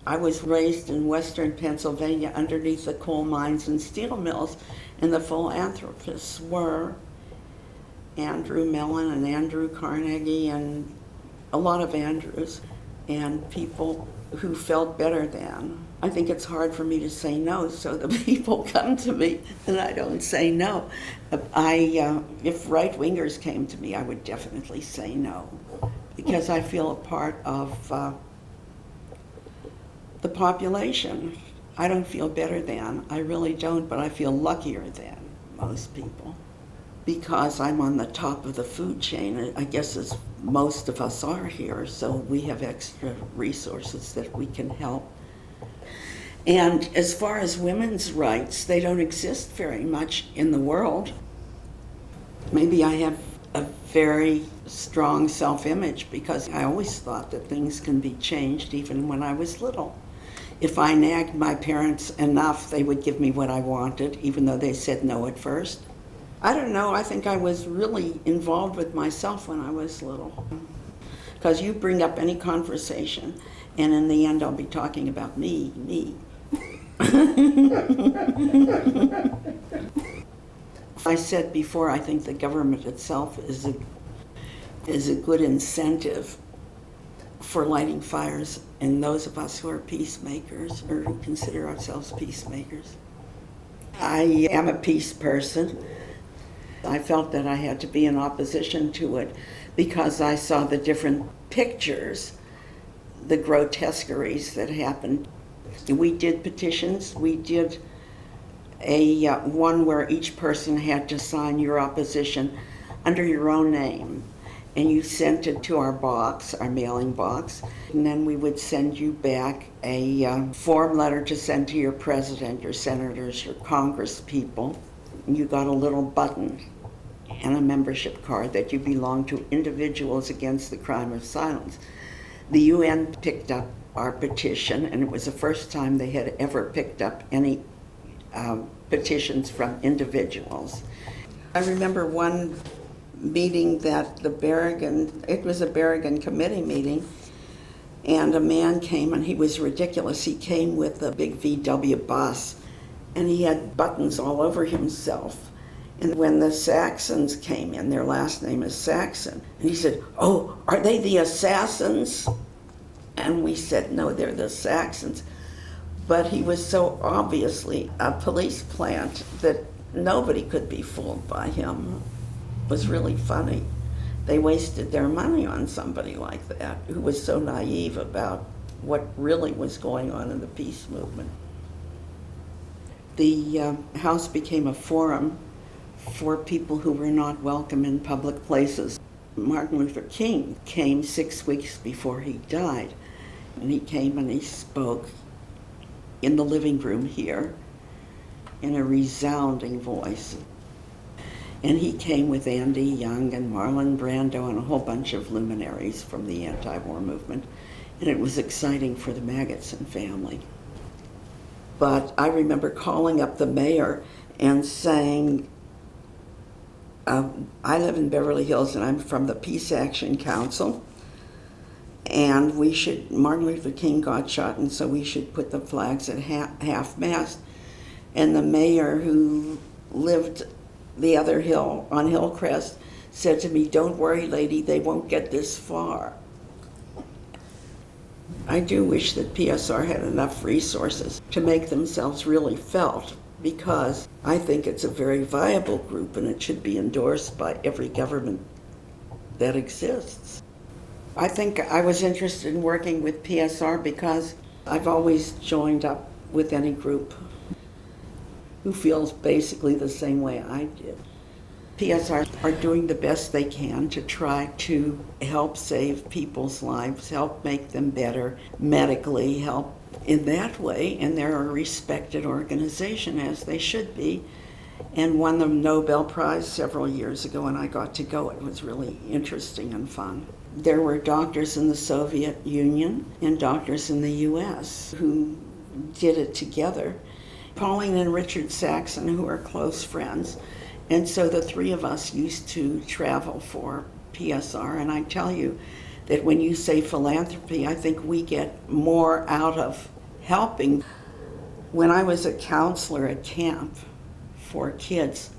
I was raised in western Pennsylvania underneath the coal mines and steel mills, and the philanthropists were Andrew Mellon and Andrew Carnegie and a lot of Andrews, and people who felt better than. I think it's hard for me to say no, so the people come to me and I don't say no. If right-wingers came to me, I would definitely say no, because I feel a part of the population. I don't feel better than. I really don't, but I feel luckier than most people because I'm on the top of the food chain, I guess, as most of us are here, so we have extra resources that we can help. And as far as women's rights, they don't exist very much in the world. Maybe I have a very strong self-image because I always thought that things can be changed even when I was little. If I nagged my parents enough, they would give me what I wanted, even though they said no at first. I don't know, I think I was really involved with myself when I was little. Because you bring up any conversation, and in the end I'll be talking about me. I said before, I think the government itself is a good incentive for lighting fires in those of us who are peacemakers, or who consider ourselves peacemakers. I am a peace person. I felt that I had to be in opposition to it because I saw the different pictures, the grotesqueries that happened. We did petitions. We did a one where each person had to sign your opposition under your own name, and you sent it to our box, our mailing box, and then we would send you back a form letter to send to your president, your senators, your congress people. You got a little button and a membership card that you belong to Individuals Against the Crime of Silence. The UN picked up our petition, and it was the first time they had ever picked up any petitions from individuals. I remember one meeting that it was a Berrigan committee meeting, and a man came, and he was ridiculous. He came with a big VW bus, and he had buttons all over himself. And when the Saxons came in, their last name is Saxon, and he said, "Oh, are they the assassins?" And we said, "No, they're the Saxons." But he was so obviously a police plant that nobody could be fooled by him. It was really funny. They wasted their money on somebody like that who was so naive about what really was going on in the peace movement. The house became a forum for people who were not welcome in public places. Martin Luther King came 6 weeks before he died, and he came and he spoke in the living room here in a resounding voice. And he came with Andy Young and Marlon Brando and a whole bunch of luminaries from the anti-war movement, and it was exciting for the Magidson family. But I remember calling up the mayor and saying, I live in Beverly Hills and I'm from the Peace Action Council, and Martin Luther King got shot, and so we should put the flags at half-mast. And the mayor, who lived the other hill, on Hillcrest, said to me, "Don't worry, lady, they won't get this far." I do wish that PSR had enough resources to make themselves really felt, because I think it's a very viable group and it should be endorsed by every government that exists. I think I was interested in working with PSR because I've always joined up with any group who feels basically the same way I did. PSR are doing the best they can to try to help save people's lives, help make them better medically, help in that way, and they're a respected organization, as they should be, and won the Nobel Prize several years ago, and I got to go. It was really interesting and fun. There were doctors in the Soviet Union and doctors in the US who did it together. Pauline and Richard Saxon, who are close friends, and so the three of us used to travel for PSR, and I tell you that when you say philanthropy, I think we get more out of helping. When I was a counselor at camp for kids,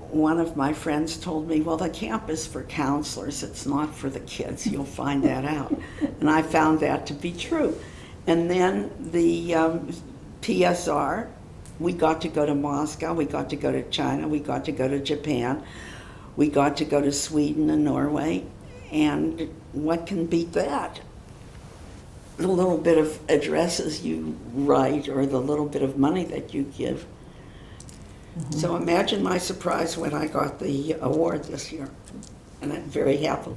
one of my friends told me, well, the camp is for counselors, it's not for the kids, you'll find that out. And I found that to be true. And then the PSR, we got to go to Moscow, we got to go to China, we got to go to Japan, we got to go to Sweden and Norway, and what can beat that? The little bit of addresses you write or the little bit of money that you give. So imagine my surprise when I got the award this year, and I'm very happy.